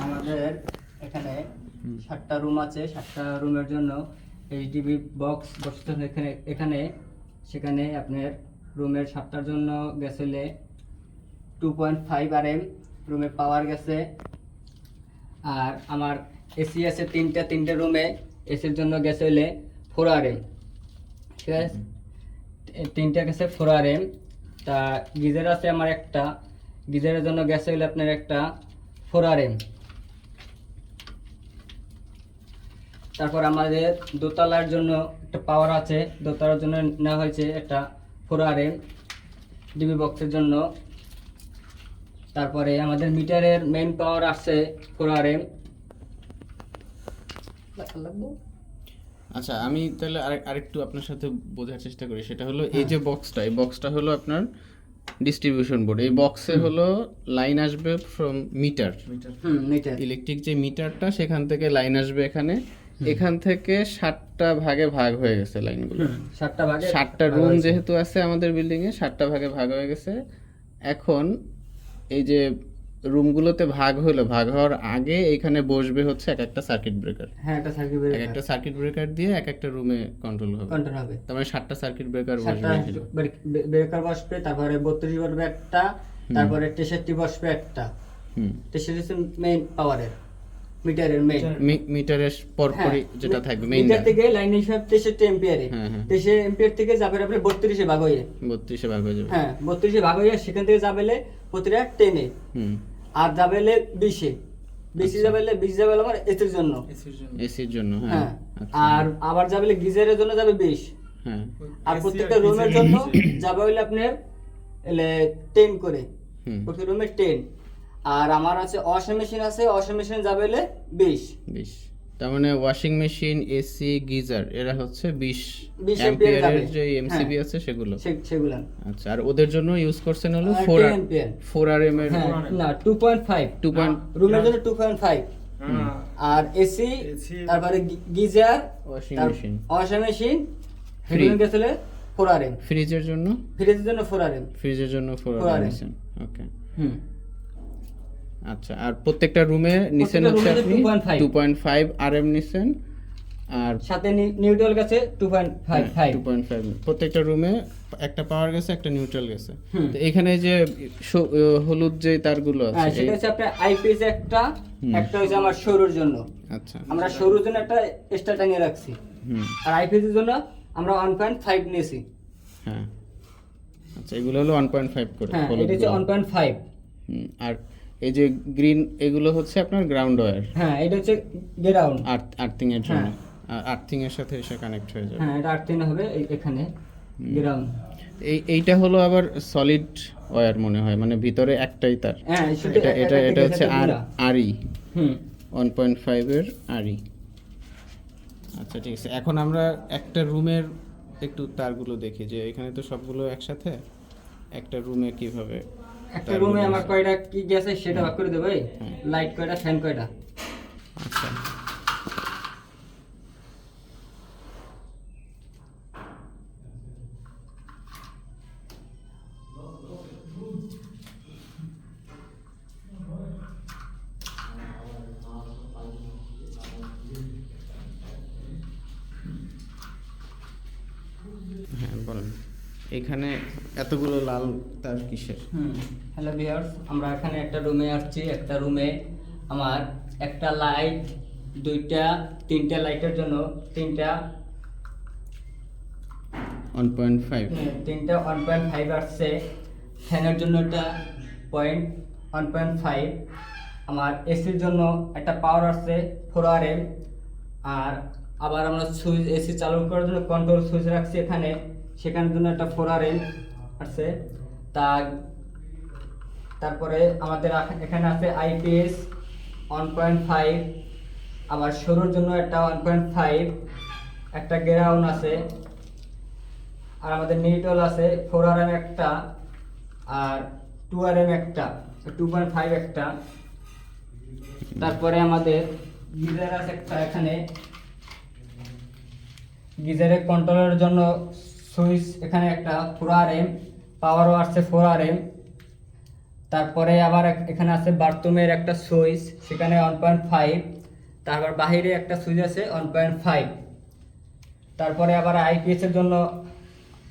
আমাদের এখানে 7টা রুম আছে। 7টা রুমের জন্য এইচডিবি বক্স বসতে এখানে এখানে সেখানে আপনার রুমের 7টার জন্য গেছে 2.5 RM রুমের পাওয়ার গেছে। আর আমার এসি আছে তিনটে রুমে, এসির জন্য গেছে 4 RM। ঠিক আছে, তিনটা গেছে 4 RM। তা গিজার আছে আমার একটা, গিজারের জন্য গেছে আপনার একটা 4 RM। তারপর আমাদের দোতলার জন্য একটা পাওয়ার আছে, দোতলার জন্য নেওয়া হয়েছে একটা 4 RM ডিবি বক্সের জন্য। তারপরে আমাদের মিটারের মেইন পাওয়ার আসছে 4 RM। আচ্ছা, আমি তাহলে আরেকটু আপনার সাথে বোঝার চেষ্টা করি। সেটা হলো এই যে বক্সটা, এই বক্সটা হলো আপনার ডিস্ট্রিবিউশন বোর্ড। এই বক্সে হলো লাইন আসবে ফ্রম মিটার, মিটার ইলেকট্রিক যে মিটারটা, সেখান থেকে লাইন আসবে এখানে। এখান থেকে 7টা ভাগে ভাগ হয়ে গেছে লাইনগুলো। 7টা ভাগে 7টা রুম যেহেতু আছে আমাদের বিল্ডিং এ, 7টা ভাগে ভাগ হয়ে গেছে। এখন এই যে রুমগুলোতে ভাগ হলো, ভাগ হওয়ার আগে এখানে বসবে হচ্ছে এক একটা সার্কিট ব্রেকার। হ্যাঁ, একটা সার্কিট ব্রেকার, এক একটা সার্কিট ব্রেকার দিয়ে এক একটা রুমে কন্ট্রোল হবে। তার মানে 7টা সার্কিট ব্রেকার বসবে। ব্রেকার বসবে, তারপরে 32 বসবে একটা, তারপরে 63 বসবে একটা। 63 মেইন পাওয়ারের মিটারের মিটারের পরপরই যেটা থাকবে মেইন মিটার থেকে লাইন হিসাব 63 এম্পিয়ারে। 63 এম্পিয়ার থেকে যাবে আপনি 32 এ ভাগ হয়ে 32 এ ভাগ হয়ে যাবে। হ্যাঁ, 32 এ ভাগ হয়ে সেখান থেকে যাবে প্রতিটা 10 এ। আর যাবে 20 এ, 20 যাবে আমার এসির জন্য। এসির জন্য, হ্যাঁ। আর আবার যাবে গিজারের জন্য যাবে 20। হ্যাঁ। আর প্রত্যেকটা রুমের জন্য যাবে আপনার 10 করে, প্রত্যেক রুমে 10। আর আমার আছে ওয়াশিং মেশিন আছে, ওয়াশিং মেশিন যাবে 20। তার মানে ওয়াশিং মেশিন, এসি, গিজার এরা হচ্ছে 20 অ্যাম্পিয়ারের যে এমসিবি আছে সেগুলো। আচ্ছা, আর ওদের জন্য ইউজ করছেন হলো 4 অ্যাম্পিয়ার 4 RM এর না 2.5 রুমের জন্য 2.5। আর এসি, তারপরে গিজার, ওয়াশিং মেশিন এগুলো গেছিল 4 RM। ফ্রিজের জন্য 4 RM। ফ্রিজের জন্য 4 RM। ওকে। আচ্ছা, আর প্রত্যেকটা রুমে নিছেন হচ্ছে আপনি 2.5 RM নিছেন, আর সাথে নিউট্রাল গেছে 2.5। প্রত্যেকটা রুমে একটা পাওয়ার গেছে, একটা নিউট্রাল গেছে। তো এখানে যে হলুদ যে তারগুলো আছে, সেটা হচ্ছে আপনার আইপিএস একটা হচ্ছে আমার সৌরর জন্য। আচ্ছা, আমরা সৌরর জন্য একটা এক্সট্রা টানিয়ে রাখছি। আর আইপিএস এর জন্য আমরা 1.5 নিয়েছি। হ্যাঁ। আচ্ছা, এগুলো হলো 1.5 করে। হ্যাঁ, এটা হচ্ছে 1.5। আর এই যে গ্রিন, এগুলো হচ্ছে আপনার গ্রাউন্ড ওয়্যার। হ্যাঁ, এটা হচ্ছে গ্রাউন্ড আর্থিং এর জন্য। আর্থিং এর সাথে এসে কানেক্ট হয়ে যাবে। হ্যাঁ, এটা আর্থিং হবে এখানে গ্রাউন্ড। এইটা হলো আবার সলিড ওয়্যার মনে হয়, মানে ভিতরে একটাই তার। হ্যাঁ, এটা হচ্ছে আরই 1.5 এর আরই। আচ্ছা, ঠিক আছে। এখন আমরা একটা রুমের একটু তারগুলো দেখি, যে এখানে তো সবগুলো একসাথে। একটা রুমে কিভাবে, একটা রুমে আমার কয়টা কি গেছে সেটা ভাগ করে দেবে। লাইট কয়টা, ফ্যান কয়টা। আচ্ছা, হ্যাঁ বলেন। এখানে এতগুলো লাল তার কিসের? হ্যালো ভিউয়ার্স, আমরা এখানে একটা রুমে আসছি। একটা রুমে আমার একটা লাইট, তিনটা লাইটের জন্য তিনটা 1.5 আসছে। ফ্যানের জন্য একটা 1.5। আমার এসির জন্য একটা পাওয়ার আসছে 4 RM। আর আবার আমরা সুইচ, এসি চালু করার জন্য কন্ট্রোল সুইচ রাখছি এখানে, সেখানের জন্য একটা 4 RM আছে। তারপরে আমাদের এখানে আছে আইপিএস 1.5, আবার সরুর জন্য একটা 1.5, একটা গ্রাউন্ড আছে। আর আমাদের নিউট্রাল আছে 4 RM একটা, আর 2 RM একটা, 2.5 একটা। তারপরে আমাদের গিজার আছে একটা এখানে, গিজারের কন্ট্রোলের জন্য সুইচ এখানে একটা 4 RM, পাওয়ারও আসছে 4 RM। তারপরে আবার এখানে আছে বাথরুমের একটা সুইচ, সেখানে 1.5। তারপর বাহিরে একটা সুইচ আছে 1.5। তারপরে আবার আইপিএস এর জন্য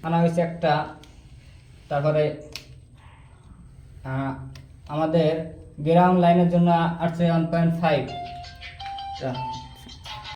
আনা হয়েছে একটা। তারপরে আমাদের গ্রাউন্ড লাইনের জন্য আসছে 1.5।